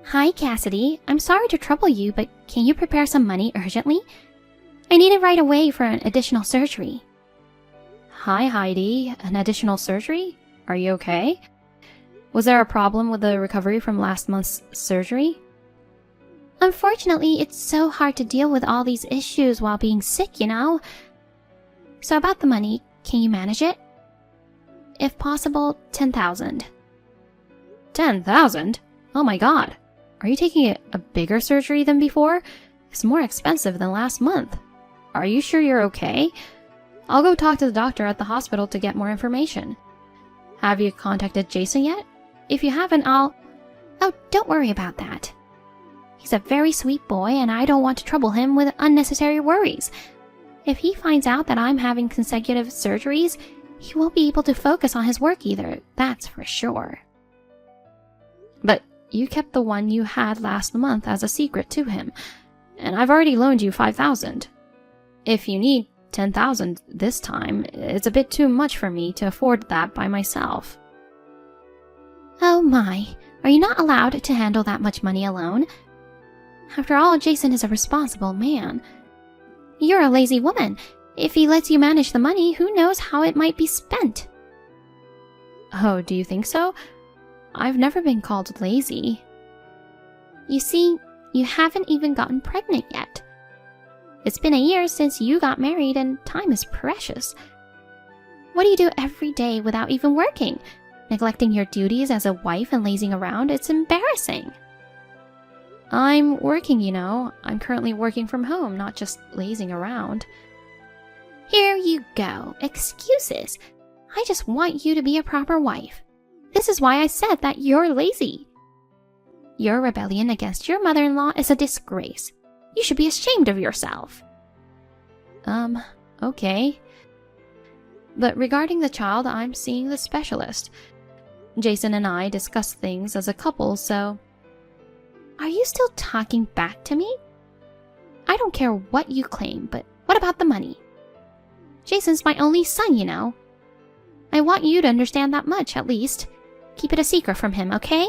Hi, Cassidy. I'm sorry to trouble you, but can you prepare some money urgently? I need it right away for an additional surgery. Hi, Heidi. An additional surgery? Are you okay? Was there a problem with the recovery from last month's surgery? Unfortunately, it's so hard to deal with all these issues while being sick, you know? So about the money, can you manage it? If possible, 10,000. 10,000? Oh my god. Are you taking a bigger surgery than before? It's more expensive than last month. Are you sure you're okay? I'll go talk to the doctor at the hospital to get more information. Have you contacted Jason yet? If you haven't, I'll... Oh, don't worry about that. He's a very sweet boy, and I don't want to trouble him with unnecessary worries. If he finds out that I'm having consecutive surgeries, he won't be able to focus on his work either, that's for sure. But you kept the one you had last month as a secret to him, and I've already loaned you 5,000. If you need 10,000 this time, it's a bit too much for me to afford that by myself. Oh my, are you not allowed to handle that much money alone? After all, Jason is a responsible man. You're a lazy woman. If he lets you manage the money, who knows how it might be spent? Oh, do you think so? I've never been called lazy. You see, you haven't even gotten pregnant yet. It's been a year since you got married and time is precious. What do you do every day without even working? Neglecting your duties as a wife and lazing around? It's embarrassing. I'm working, you know. I'm currently working from home, not just lazing around. Here you go. Excuses. I just want you to be a proper wife. This is why I said that you're lazy. Your rebellion against your mother-in-law is a disgrace. You should be ashamed of yourself. Okay. But regarding the child, I'm seeing the specialist. Jason and I discuss things as a couple, so... Are you still talking back to me? I don't care what you claim, but what about the money? Jason's my only son, you know. I want you to understand that much, at least. Keep it a secret from him, okay?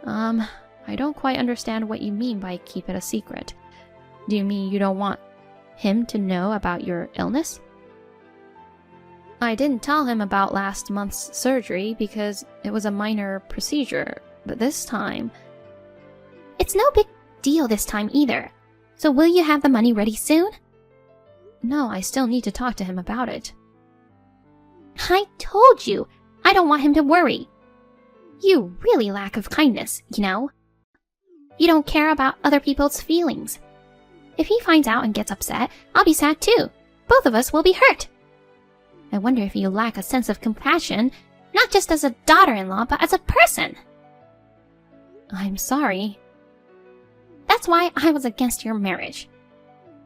I don't quite understand what you mean by keep it a secret. Do you mean you don't want him to know about your illness? I didn't tell him about last month's surgery because it was a minor procedure, but this time... It's no big deal this time either. So will you have the money ready soon? No, I still need to talk to him about it. I told you, I don't want him to worry. You really lack of kindness, you know. You don't care about other people's feelings. If he finds out and gets upset, I'll be sad too. Both of us will be hurt. I wonder if you lack a sense of compassion, not just as a daughter-in-law, but as a person. I'm sorry. That's why I was against your marriage.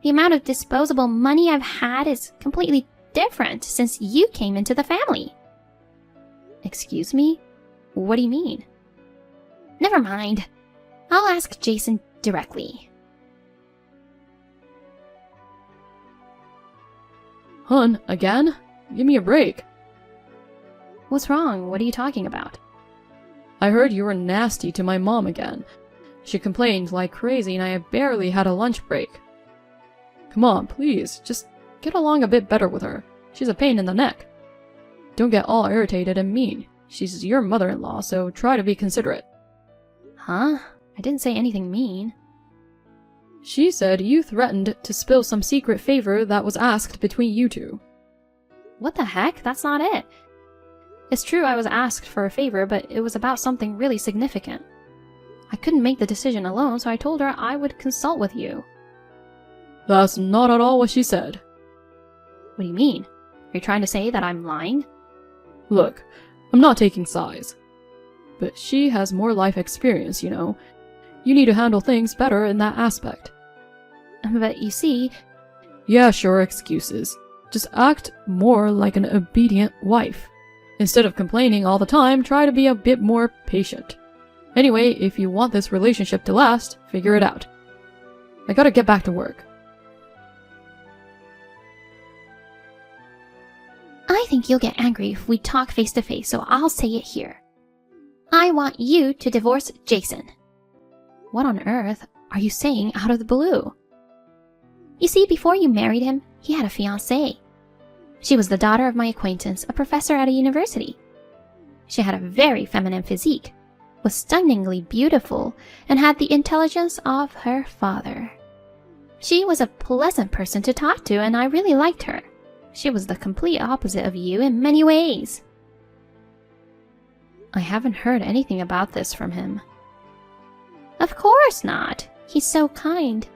The amount of disposable money I've had is completely different since you came into the family. Excuse me? What do you mean? Never mind. I'll ask Jason directly. Hun, again? Give me a break. What's wrong? What are you talking about? I heard you were nasty to my mom again. She complained like crazy and I barely had a lunch break. Come on, please, just get along a bit better with her. She's a pain in the neck. Don't get all irritated and mean. She's your mother-in-law, so try to be considerate. Huh? I didn't say anything mean. She said you threatened to spill some secret favor that was asked between you two. What the heck? That's not it. It's true I was asked for a favor, but it was about something really significant. I couldn't make the decision alone, so I told her I would consult with you. That's not at all what she said. What do you mean? Are you trying to say that I'm lying? Look, I'm not taking sides. But she has more life experience, you know. You need to handle things better in that aspect. But you see... Yeah, sure, excuses. Just act more like an obedient wife. Instead of complaining all the time, try to be a bit more patient. Anyway, if you want this relationship to last, figure it out. I gotta get back to work. I think you'll get angry if we talk face to face, so I'll say it here. I want you to divorce Jason. What on earth are you saying out of the blue? You see, before you married him, he had a fiancée. She was the daughter of my acquaintance, a professor at a university. She had a very feminine physique, was stunningly beautiful, and had the intelligence of her father. She was a pleasant person to talk to, and I really liked her. She was the complete opposite of you in many ways. I haven't heard anything about this from him. Of course not. He's so kind.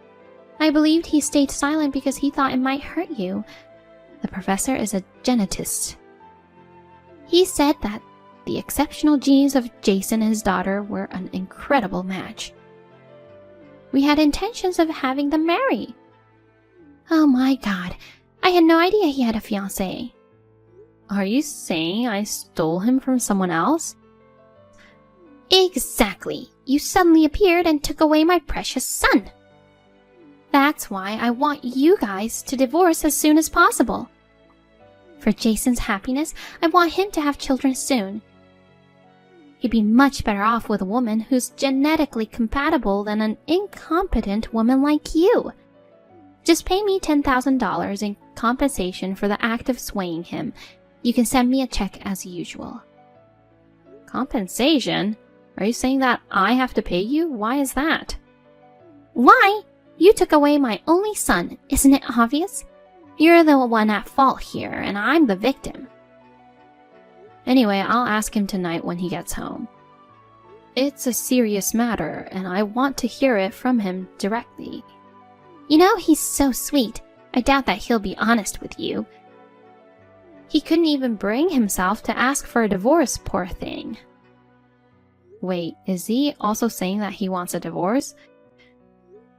I believed he stayed silent because he thought it might hurt you. The professor is a genetist. He said that the exceptional genes of Jason and his daughter were an incredible match. We had intentions of having them marry. Oh my God, I had no idea he had a fiancée. Are you saying I stole him from someone else? Exactly. You suddenly appeared and took away my precious son. That's why I want you guys to divorce as soon as possible. For Jason's happiness, I want him to have children soon. He'd be much better off with a woman who's genetically compatible than an incompetent woman like you. Just pay me $10,000 in compensation for the act of swaying him. You can send me a check as usual. Compensation? Are you saying that I have to pay you? Why is that? Why? You took away my only son, isn't it obvious? You're the one at fault here, and I'm the victim. Anyway, I'll ask him tonight when he gets home. It's a serious matter, and I want to hear it from him directly. You know, he's so sweet. I doubt that he'll be honest with you. He couldn't even bring himself to ask for a divorce, poor thing. Wait, is he also saying that he wants a divorce?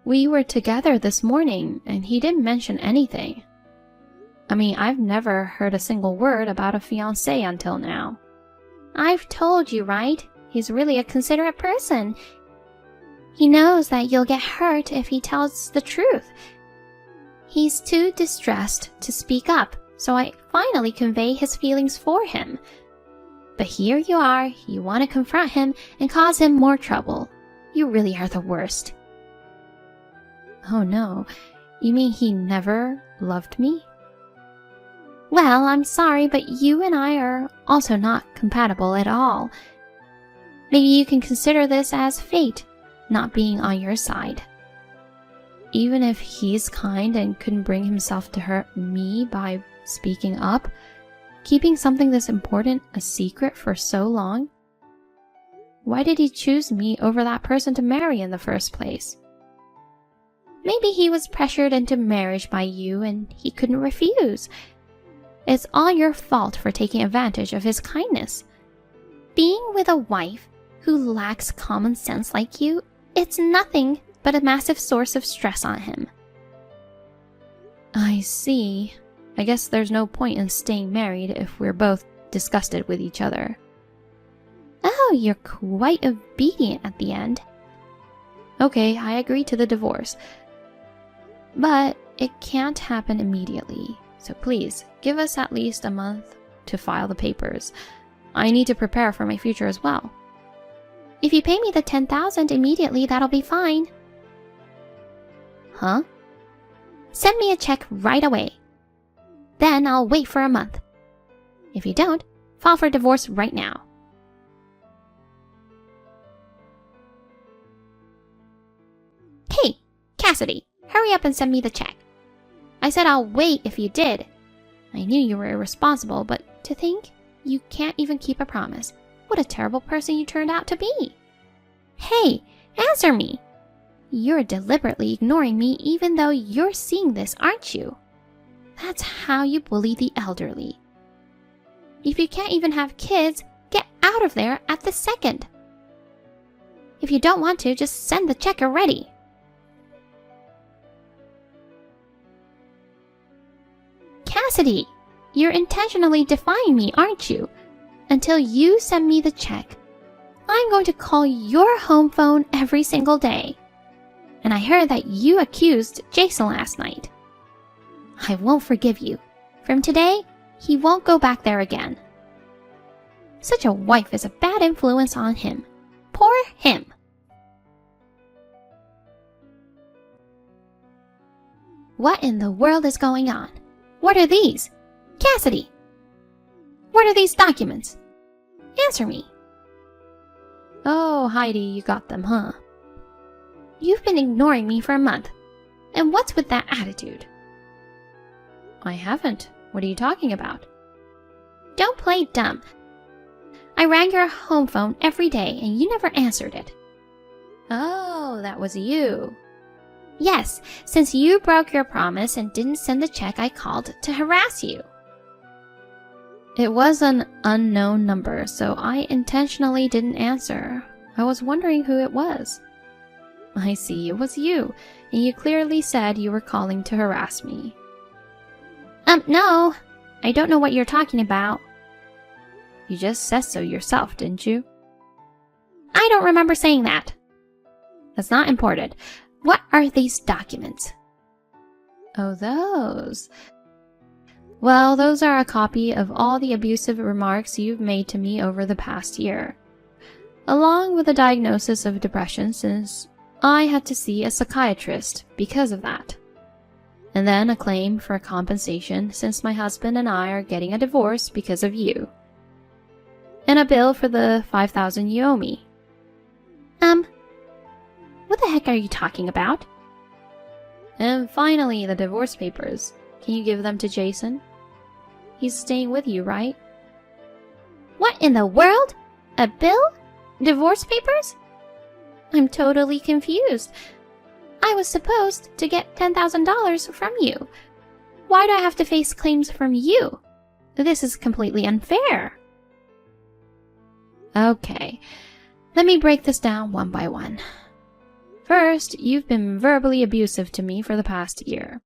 We were together this morning, and he didn't mention anything. I mean, I've never heard a single word about a fiancé until now. I've told you, right? He's really a considerate person. He knows that you'll get hurt if he tells the truth. He's too distressed to speak up, so I finally convey his feelings for him. But here you are, you want to confront him and cause him more trouble. You really are the worst. Oh no, you mean he never loved me? Well, I'm sorry, but you and I are also not compatible at all. Maybe you can consider this as fate, not being on your side. Even if he's kind and couldn't bring himself to hurt me by speaking up, keeping something this important a secret for so long? Why did he choose me over that person to marry in the first place? Maybe he was pressured into marriage by you and he couldn't refuse. It's all your fault for taking advantage of his kindness. Being with a wife who lacks common sense like you, it's nothing but a massive source of stress on him. I see. I guess there's no point in staying married if we're both disgusted with each other. Oh, you're quite obedient at the end. Okay, I agree to the divorce. But it can't happen immediately, so please, give us at least a month to file the papers. I need to prepare for my future as well. If you pay me the $10,000 immediately, that'll be fine. Huh? Send me a check right away. Then I'll wait for a month. If you don't, file for divorce right now. Hey, Cassidy, hurry up and send me the check. I said I'll wait if you did. I knew you were irresponsible, but to think you can't even keep a promise. What a terrible person you turned out to be. Hey, answer me. You're deliberately ignoring me even though you're seeing this, aren't you? That's how you bully the elderly. If you can't even have kids, get out of there at the second. If you don't want to, just send the check already. Cassidy, you're intentionally defying me, aren't you? Until you send me the check, I'm going to call your home phone every single day. And I heard that you accused Jason last night. I won't forgive you. From today, he won't go back there again. Such a wife is a bad influence on him. Poor him. What in the world is going on? What are these? Cassidy! What are these documents? Answer me. Oh, Heidi, you got them, huh? You've been ignoring me for a month. And what's with that attitude? I haven't. What are you talking about? Don't play dumb. I rang your home phone every day and you never answered it. Oh, that was you. Yes, since you broke your promise and didn't send the check I called to harass you. It was an unknown number, so I intentionally didn't answer. I was wondering who it was. I see, it was you, and you clearly said you were calling to harass me. No. I don't know what you're talking about. You just said so yourself, didn't you? I don't remember saying that. That's not important. What are these documents? Oh, those. Well, those are a copy of all the abusive remarks you've made to me over the past year, along with a diagnosis of depression since I had to see a psychiatrist because of that. And then a claim for compensation since my husband and I are getting a divorce because of you. And a bill for the $5,000 you owe me. What the heck are you talking about? And finally, the divorce papers. Can you give them to Jason? He's staying with you, right? What in the world? A bill? Divorce papers? I'm totally confused. I was supposed to get $10,000 from you. Why do I have to face claims from you? This is completely unfair. Okay, let me break this down one by one. First, you've been verbally abusive to me for the past year.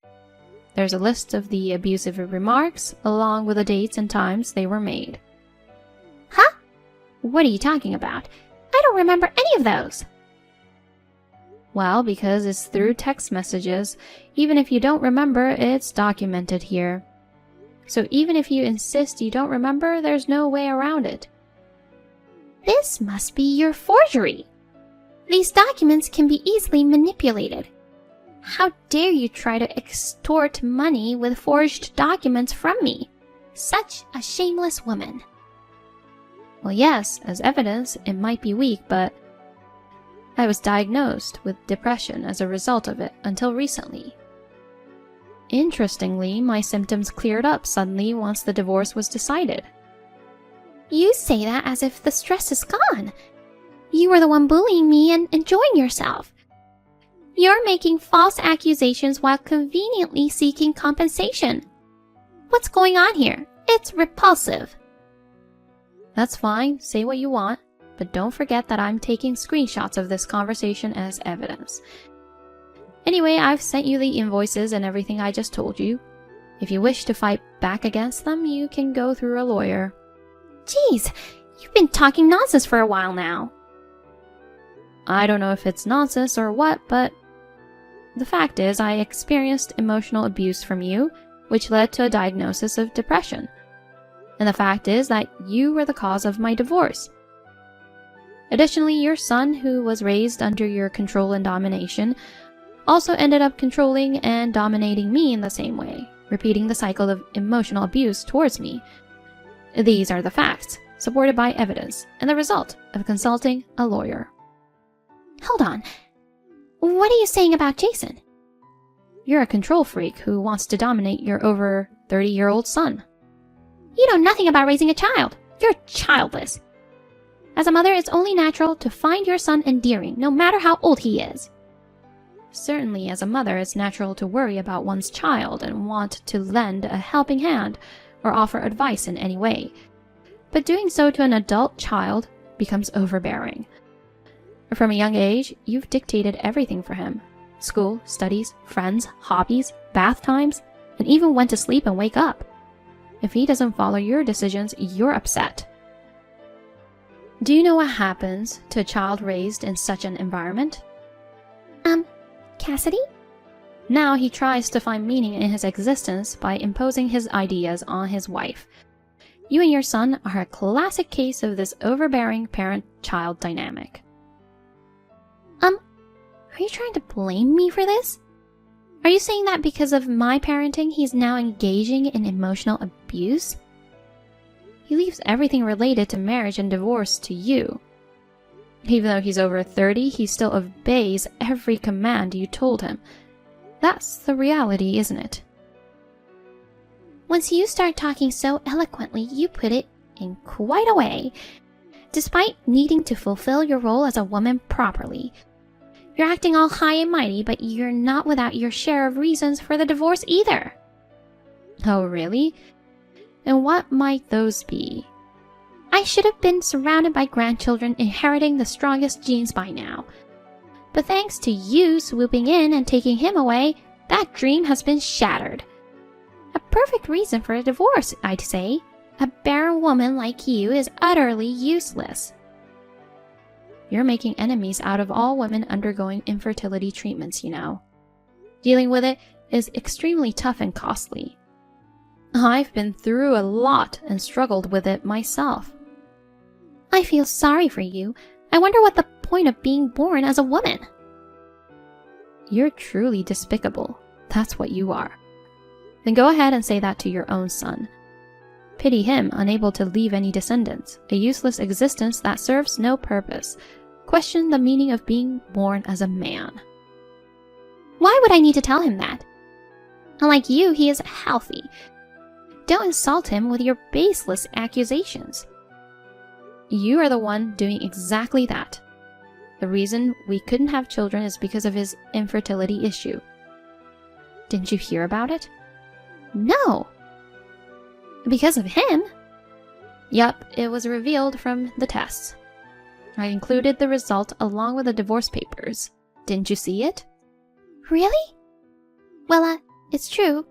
There's a list of the abusive remarks, along with the dates and times they were made. Huh? What are you talking about? I don't remember any of those. Well, because it's through text messages, even if you don't remember, it's documented here. So even if you insist you don't remember, there's no way around it. This must be your forgery. These documents can be easily manipulated. How dare you try to extort money with forged documents from me? Such a shameless woman. Well, yes, as evidence, it might be weak, but I was diagnosed with depression as a result of it until recently. Interestingly, my symptoms cleared up suddenly once the divorce was decided. You say that as if the stress is gone. You were the one bullying me and enjoying yourself. You're making false accusations while conveniently seeking compensation. What's going on here? It's repulsive. That's fine, say what you want, but don't forget that I'm taking screenshots of this conversation as evidence. Anyway, I've sent you the invoices and everything I just told you. If you wish to fight back against them, you can go through a lawyer. Jeez, you've been talking nonsense for a while now. I don't know if it's nonsense or what, but the fact is I experienced emotional abuse from you, which led to a diagnosis of depression. And the fact is that you were the cause of my divorce. Additionally, your son, who was raised under your control and domination, also ended up controlling and dominating me in the same way, repeating the cycle of emotional abuse towards me. These are the facts, supported by evidence, and the result of consulting a lawyer. Hold on. What are you saying about Jason? You're a control freak who wants to dominate your over 30-year-old son. You know nothing about raising a child. You're childless. As a mother, it's only natural to find your son endearing, no matter how old he is. Certainly, as a mother, it's natural to worry about one's child and want to lend a helping hand or offer advice in any way. But doing so to an adult child becomes overbearing. From a young age, you've dictated everything for him. School, studies, friends, hobbies, bath times, and even when to sleep and wake up. If he doesn't follow your decisions, you're upset. Do you know what happens to a child raised in such an environment? Cassidy? Now he tries to find meaning in his existence by imposing his ideas on his wife. You and your son are a classic case of this overbearing parent-child dynamic. Are you trying to blame me for this? Are you saying that because of my parenting, he's now engaging in emotional abuse? He leaves everything related to marriage and divorce to you. Even though he's over 30, he still obeys every command you told him. That's the reality, isn't it? Once you start talking so eloquently, you put it in quite a way. Despite needing to fulfill your role as a woman properly, you're acting all high and mighty, but you're not without your share of reasons for the divorce either. Oh, really? And what might those be? I should have been surrounded by grandchildren inheriting the strongest genes by now. But thanks to you swooping in and taking him away, that dream has been shattered. A perfect reason for a divorce, I'd say. A barren woman like you is utterly useless. You're making enemies out of all women undergoing infertility treatments, you know. Dealing with it is extremely tough and costly. I've been through a lot and struggled with it myself. I feel sorry for you. I wonder what the point of being born as a woman. You're truly despicable. That's what you are. Then go ahead and say that to your own son. Pity him, unable to leave any descendants, a useless existence that serves no purpose. Question the meaning of being born as a man. Why would I need to tell him that? Unlike you, he is healthy. Don't insult him with your baseless accusations. You are the one doing exactly that. The reason we couldn't have children is because of his infertility issue. Didn't you hear about it? No. Because of him? Yup, it was revealed from the tests. I included the result along with the divorce papers. Didn't you see it? Really? Well, it's true.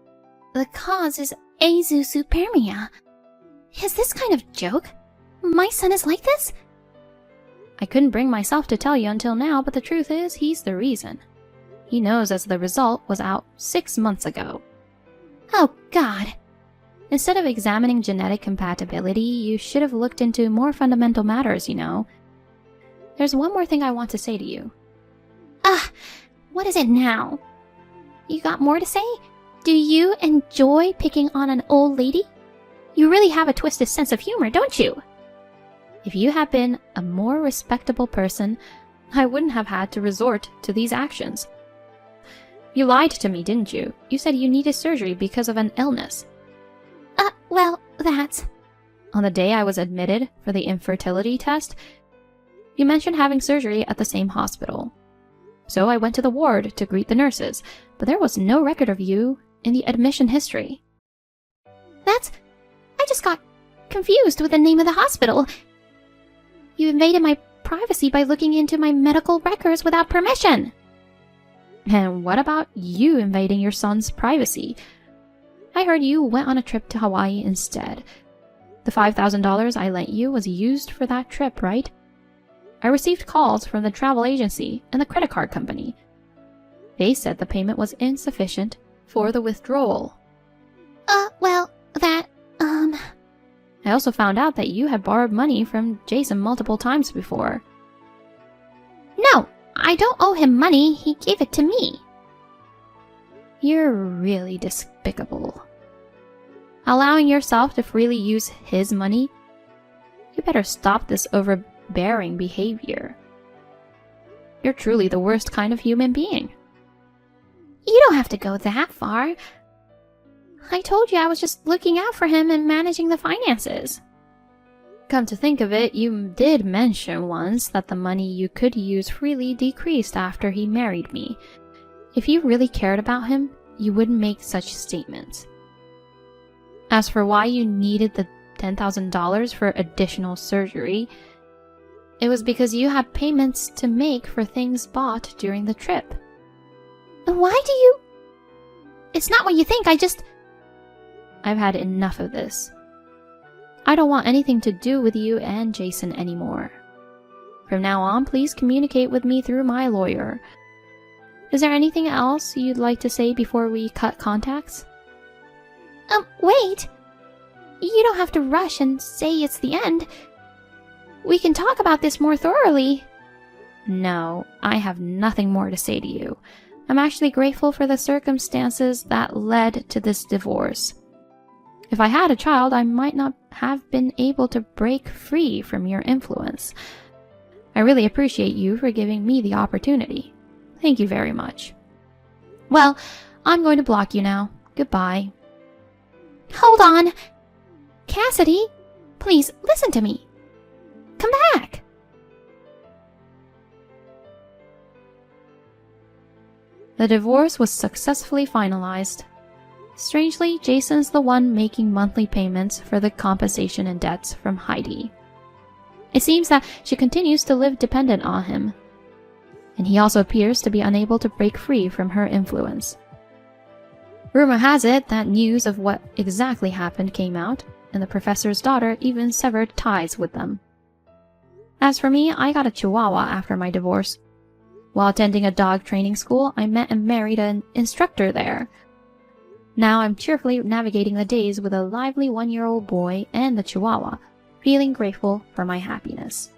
The cause is azoospermia. Is this kind of joke? My son is like this? I couldn't bring myself to tell you until now, but the truth is, he's the reason. He knows as the result was out 6 months ago. Oh, God. Instead of examining genetic compatibility, you should have looked into more fundamental matters, you know. There's one more thing I want to say to you. What is it now? You got more to say? Do you enjoy picking on an old lady? You really have a twisted sense of humor, don't you? If you had been a more respectable person, I wouldn't have had to resort to these actions. You lied to me, didn't you? You said you needed surgery because of an illness. Well, that's... On the day I was admitted for the infertility test, you mentioned having surgery at the same hospital. So I went to the ward to greet the nurses, but there was no record of you in the admission history. I just got confused with the name of the hospital. You invaded my privacy by looking into my medical records without permission. And what about you invading your son's privacy? I heard you went on a trip to Hawaii instead. The $5,000 I lent you was used for that trip, right? I received calls from the travel agency and the credit card company. They said the payment was insufficient for the withdrawal. Well, that, I also found out that you had borrowed money from Jason multiple times before. No, I don't owe him money. He gave it to me. You're really despicable. Allowing yourself to freely use his money? You better stop this overbearing behavior. You're truly the worst kind of human being. You don't have to go that far. I told you I was just looking out for him and managing the finances. Come to think of it, you did mention once that the money you could use freely decreased after he married me. If you really cared about him, you wouldn't make such statements. As for why you needed the $10,000 for additional surgery, it was because you had payments to make for things bought during the trip. Why do you... It's not what you think, I've had enough of this. I don't want anything to do with you and Jason anymore. From now on, please communicate with me through my lawyer. Is there anything else you'd like to say before we cut contacts? Wait. You don't have to rush and say it's the end. We can talk about this more thoroughly. No, I have nothing more to say to you. I'm actually grateful for the circumstances that led to this divorce. If I had a child, I might not have been able to break free from your influence. I really appreciate you for giving me the opportunity. Thank you very much. Well, I'm going to block you now. Goodbye. Hold on! Cassidy, please listen to me. Come back! The divorce was successfully finalized. Strangely, Jason's the one making monthly payments for the compensation and debts from Heidi. It seems that she continues to live dependent on him, and he also appears to be unable to break free from her influence. Rumor has it that news of what exactly happened came out, and the professor's daughter even severed ties with them. As for me, I got a chihuahua after my divorce. While attending a dog training school, I met and married an instructor there. Now I'm cheerfully navigating the days with a lively 1-year-old boy and the chihuahua, feeling grateful for my happiness.